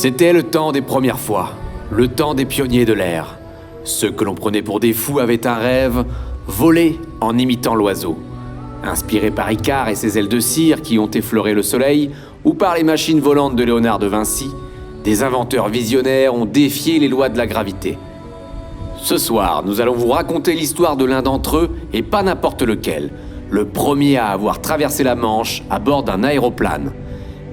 C'était le temps des premières fois, le temps des pionniers de l'air. Ceux que l'on prenait pour des fous avaient un rêve, voler en imitant l'oiseau. Inspirés par Icare et ses ailes de cire qui ont effleuré le soleil, ou par les machines volantes de Léonard de Vinci, des inventeurs visionnaires ont défié les lois de la gravité. Ce soir, nous allons vous raconter l'histoire de l'un d'entre eux, et pas n'importe lequel, le premier à avoir traversé la Manche à bord d'un aéroplane.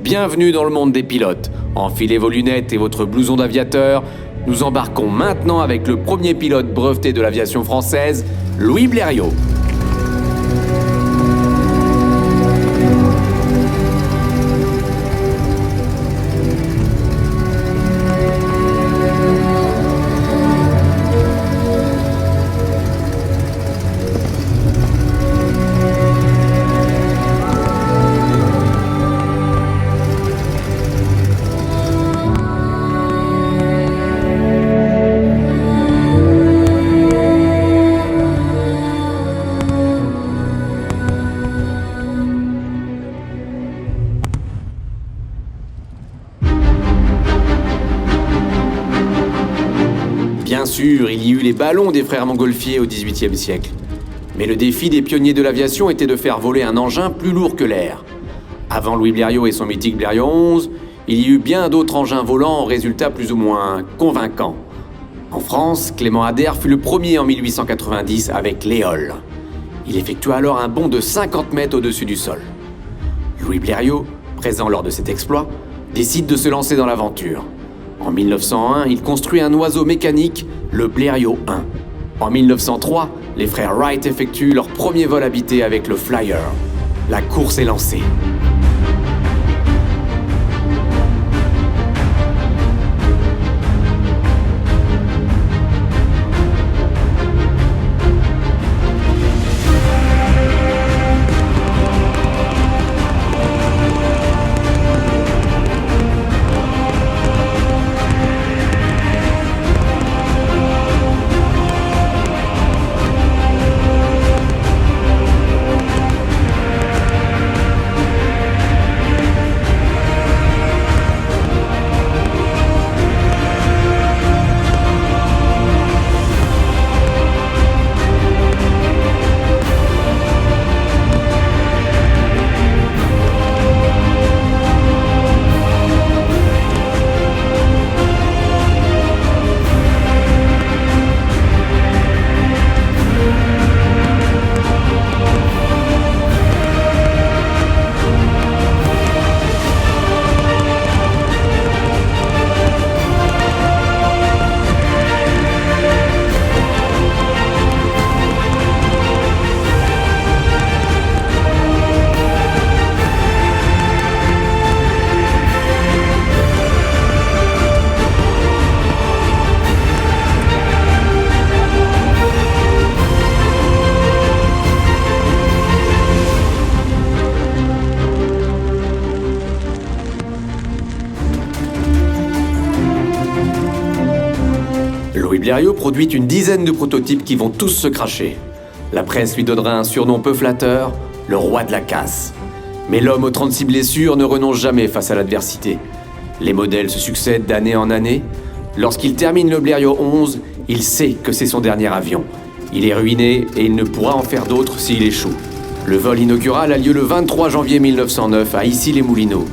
Bienvenue dans le monde des pilotes. Enfilez vos lunettes et votre blouson d'aviateur. Nous embarquons maintenant avec le premier pilote breveté de l'aviation française, Louis Blériot. Bien sûr, il y eut les ballons des frères Montgolfier au XVIIIe siècle. Mais le défi des pionniers de l'aviation était de faire voler un engin plus lourd que l'air. Avant Louis Blériot et son mythique Blériot 11, il y eut bien d'autres engins volants aux résultats plus ou moins convaincants. En France, Clément Ader fut le premier en 1890 avec l'Éole. Il effectua alors un bond de 50 mètres au-dessus du sol. Louis Blériot, présent lors de cet exploit, décide de se lancer dans l'aventure. En 1901, il construit un oiseau mécanique, le Blériot 1. En 1903, les frères Wright effectuent leur premier vol habité avec le Flyer. La course est lancée. Louis Blériot produit une dizaine de prototypes qui vont tous se cracher. La presse lui donnera un surnom peu flatteur, le roi de la casse. Mais l'homme aux 36 blessures ne renonce jamais face à l'adversité. Les modèles se succèdent d'année en année. Lorsqu'il termine le Blériot 11, il sait que c'est son dernier avion. Il est ruiné et il ne pourra en faire d'autres s'il échoue. Le vol inaugural a lieu le 23 janvier 1909 à Issy-les-Moulineaux.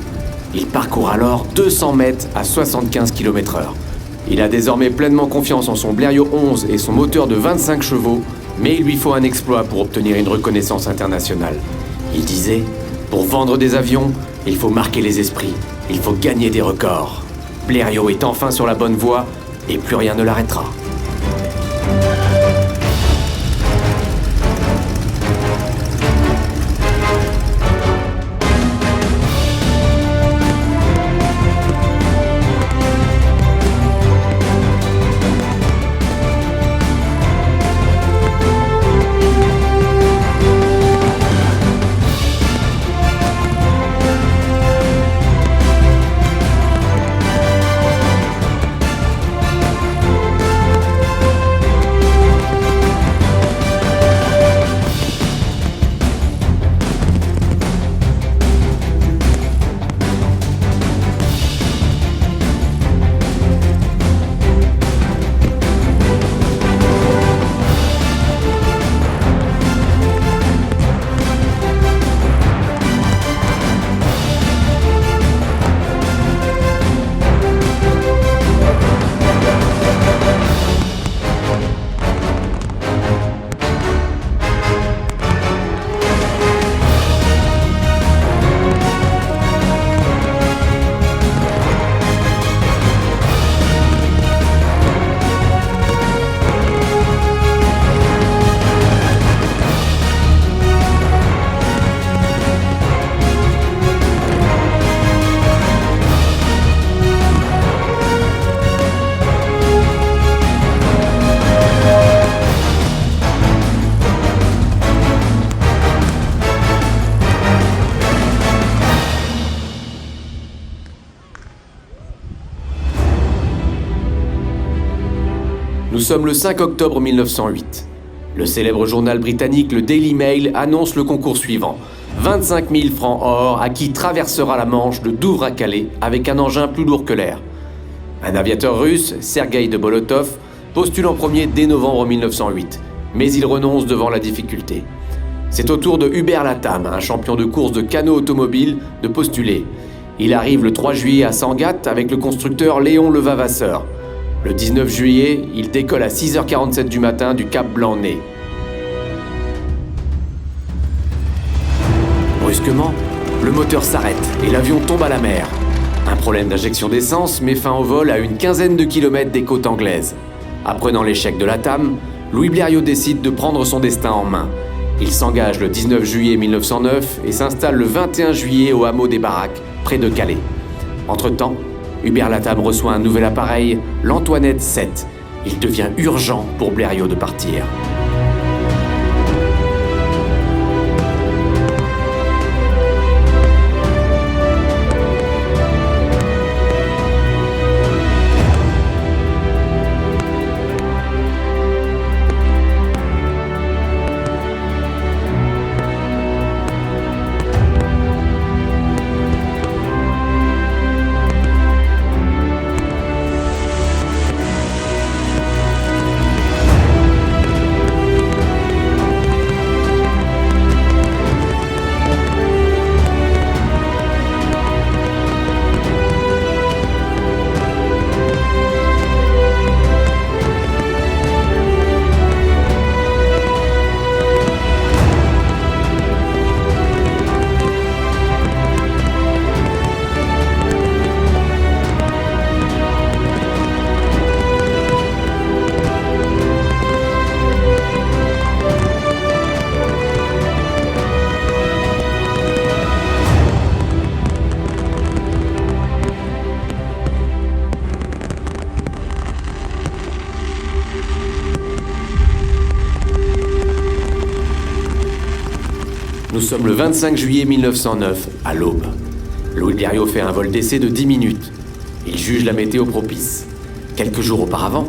Il parcourt alors 200 mètres à 75 km/h. Il a désormais pleinement confiance en son Blériot 11 et son moteur de 25 chevaux, mais il lui faut un exploit pour obtenir une reconnaissance internationale. Il disait, pour vendre des avions, il faut marquer les esprits, il faut gagner des records. Blériot est enfin sur la bonne voie et plus rien ne l'arrêtera. Nous sommes le 5 octobre 1908. Le célèbre journal britannique le Daily Mail annonce le concours suivant. 25 000 francs or à qui traversera la Manche de Douvres à Calais avec un engin plus lourd que l'air. Un aviateur russe, Sergueï de Bolotov, postule en premier dès novembre 1908, mais il renonce devant la difficulté. C'est au tour de Hubert Latham, un champion de course de canot automobile, de postuler. Il arrive le 3 juillet à Sangatte avec le constructeur Léon Levavasseur. Le 19 juillet, il décolle à 6h47 du matin du Cap Blanc-Nez. Brusquement, le moteur s'arrête et l'avion tombe à la mer. Un problème d'injection d'essence met fin au vol à une quinzaine de kilomètres des côtes anglaises. Apprenant l'échec de Latham, Louis Blériot décide de prendre son destin en main. Il s'engage le 19 juillet 1909 et s'installe le 21 juillet au hameau des Baraques, près de Calais. Entre-temps, Hubert Latham reçoit un nouvel appareil, l'Antoinette 7. Il devient urgent pour Blériot de partir. Nous sommes le 25 juillet 1909, à l'aube. Louis Blériot fait un vol d'essai de 10 minutes. Il juge la météo propice. Quelques jours auparavant,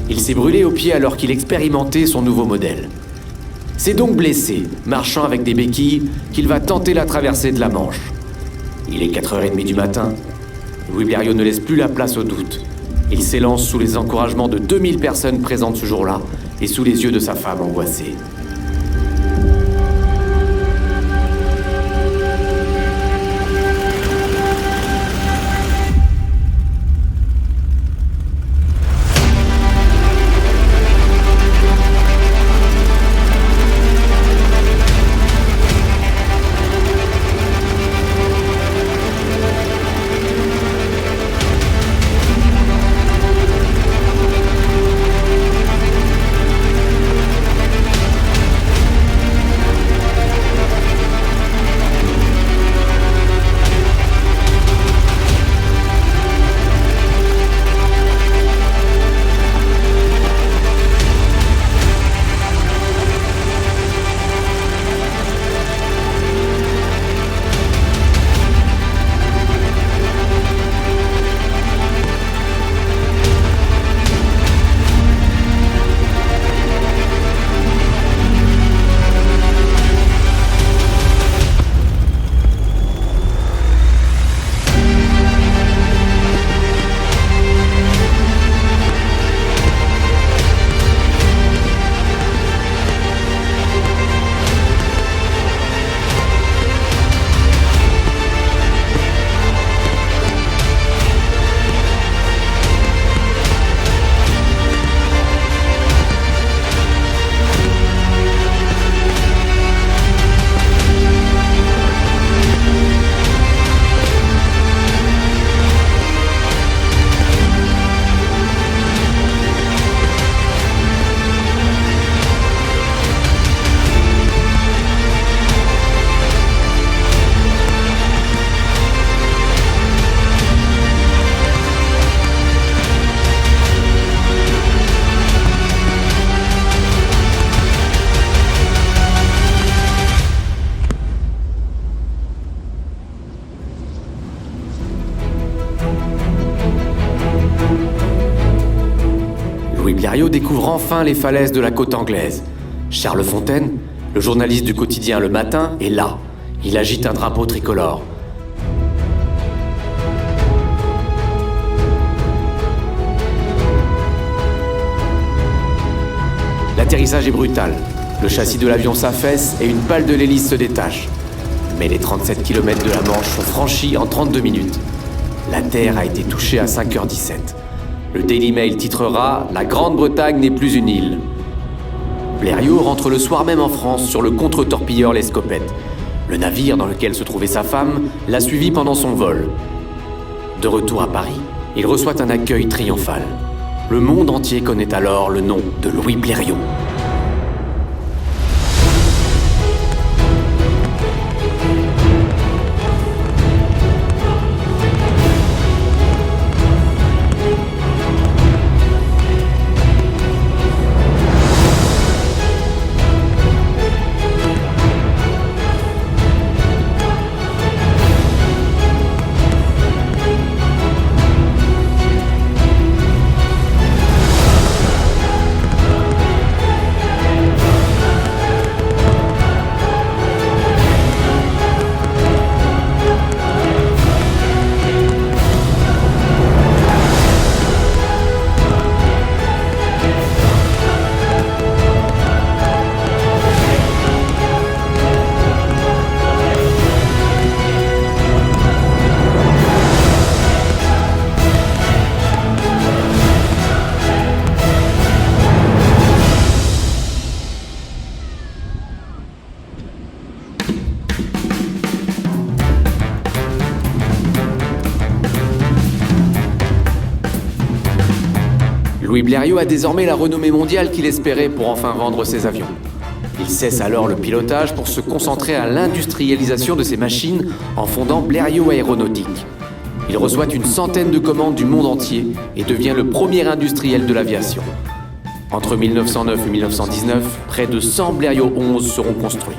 il s'est brûlé aux pieds alors qu'il expérimentait son nouveau modèle. C'est donc blessé, marchant avec des béquilles, qu'il va tenter la traversée de la Manche. Il est 4h30 du matin. Louis Blériot ne laisse plus la place au doute. Il s'élance sous les encouragements de 2000 personnes présentes ce jour-là et sous les yeux de sa femme angoissée. Blériot découvre enfin les falaises de la côte anglaise. Charles Fontaine, le journaliste du quotidien Le Matin, est là. Il agite un drapeau tricolore. L'atterrissage est brutal. Le châssis de l'avion s'affaisse et une pale de l'hélice se détache. Mais les 37 km de la Manche sont franchis en 32 minutes. La Terre a été touchée à 5h17. Le Daily Mail titrera « La Grande-Bretagne n'est plus une île ». Blériot rentre le soir même en France sur le contre-torpilleur l'Escopette. Le navire dans lequel se trouvait sa femme l'a suivi pendant son vol. De retour à Paris, il reçoit un accueil triomphal. Le monde entier connaît alors le nom de Louis Blériot. Louis Blériot a désormais la renommée mondiale qu'il espérait pour enfin vendre ses avions. Il cesse alors le pilotage pour se concentrer à l'industrialisation de ses machines en fondant Blériot Aéronautique. Il reçoit une centaine de commandes du monde entier et devient le premier industriel de l'aviation. Entre 1909 et 1919, près de 100 Blériot 11 seront construits.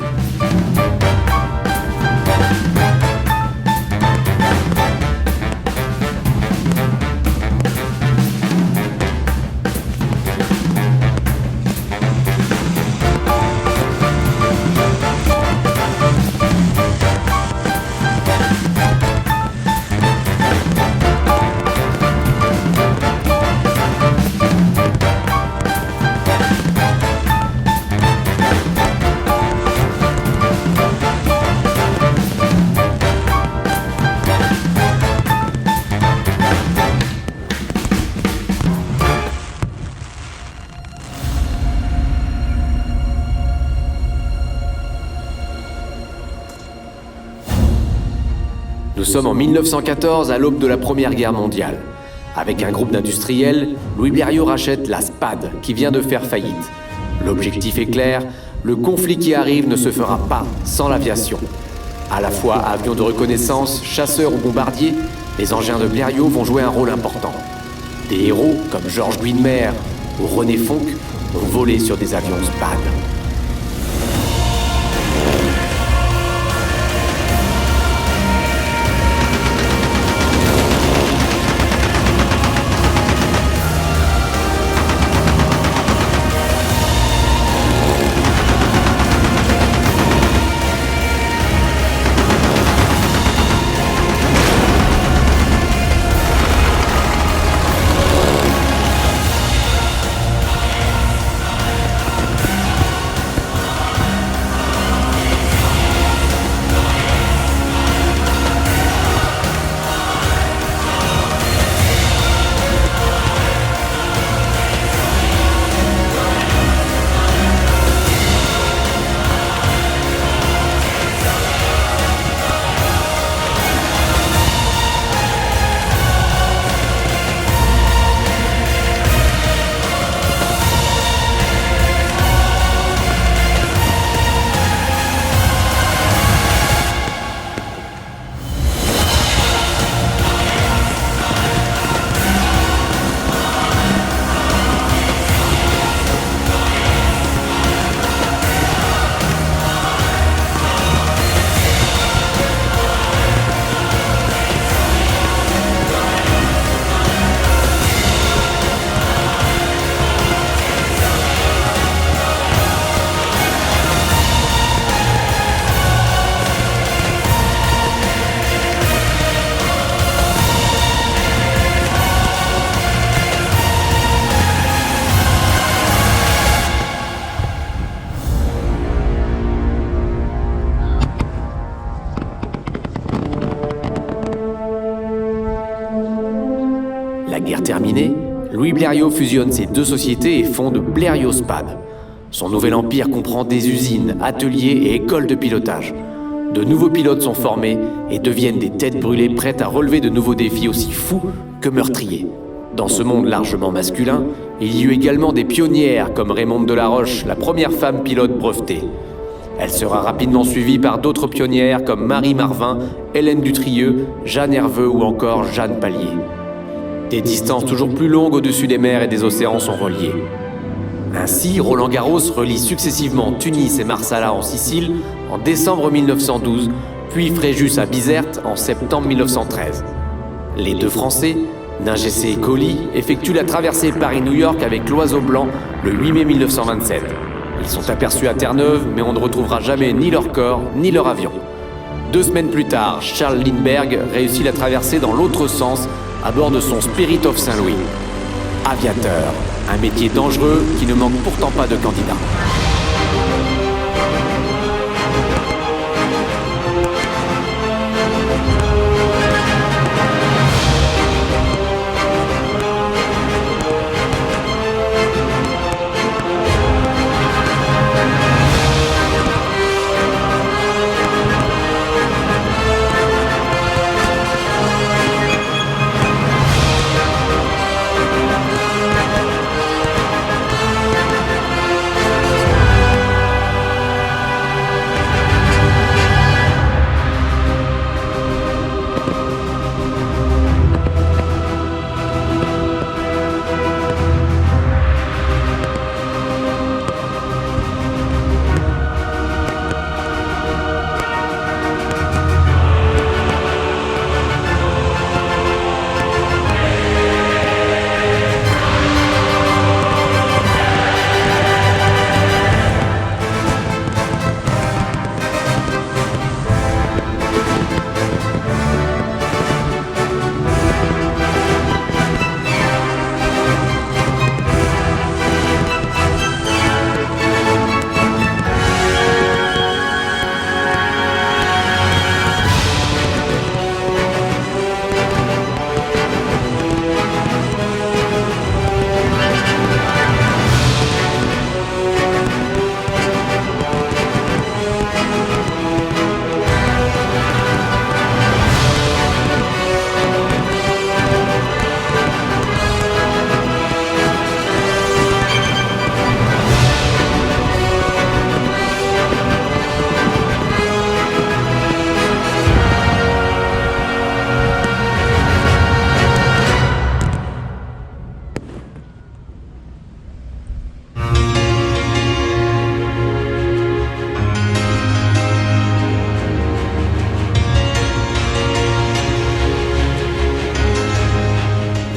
Nous sommes en 1914 à l'aube de la Première Guerre mondiale. Avec un groupe d'industriels, Louis Blériot rachète la SPAD qui vient de faire faillite. L'objectif est clair, le conflit qui arrive ne se fera pas sans l'aviation. À la fois avions de reconnaissance, chasseurs ou bombardiers, les engins de Blériot vont jouer un rôle important. Des héros comme Georges Guinemer ou René Fonck ont volé sur des avions SPAD. Louis Blériot fusionne ces deux sociétés et fonde Blériot-Spad. Son nouvel empire comprend des usines, ateliers et écoles de pilotage. De nouveaux pilotes sont formés et deviennent des têtes brûlées prêtes à relever de nouveaux défis aussi fous que meurtriers. Dans ce monde largement masculin, il y eut également des pionnières comme Raymonde Delaroche, la première femme pilote brevetée. Elle sera rapidement suivie par d'autres pionnières comme Marie Marvin, Hélène Dutrieux, Jeanne Herveux ou encore Jeanne Pallier. Des distances toujours plus longues au-dessus des mers et des océans sont reliées. Ainsi, Roland Garros relie successivement Tunis et Marsala en Sicile en décembre 1912, puis Fréjus à Bizerte en septembre 1913. Les deux Français, Ningessé et Colli, effectuent la traversée Paris-New York avec l'Oiseau Blanc le 8 mai 1927. Ils sont aperçus à Terre-Neuve, mais on ne retrouvera jamais ni leur corps, ni leur avion. 2 semaines plus tard, Charles Lindbergh réussit la traversée dans l'autre sens à bord de son Spirit of Saint-Louis. Aviateur, un métier dangereux qui ne manque pourtant pas de candidats.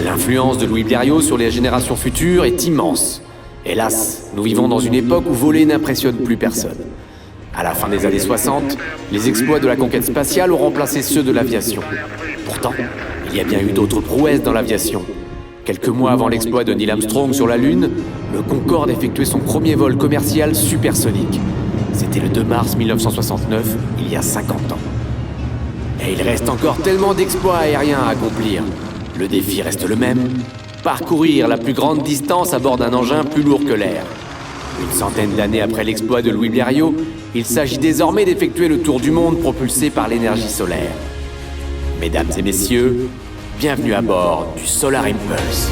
L'influence de Louis Blériot sur les générations futures est immense. Hélas, nous vivons dans une époque où voler n'impressionne plus personne. À la fin des années 60, les exploits de la conquête spatiale ont remplacé ceux de l'aviation. Pourtant, il y a bien eu d'autres prouesses dans l'aviation. Quelques mois avant l'exploit de Neil Armstrong sur la Lune, le Concorde effectuait son premier vol commercial supersonique. C'était le 2 mars 1969, il y a 50 ans. Et il reste encore tellement d'exploits aériens à accomplir. Le défi reste le même, parcourir la plus grande distance à bord d'un engin plus lourd que l'air. Une centaine d'années après l'exploit de Louis Blériot, il s'agit désormais d'effectuer le tour du monde propulsé par l'énergie solaire. Mesdames et messieurs, bienvenue à bord du Solar Impulse.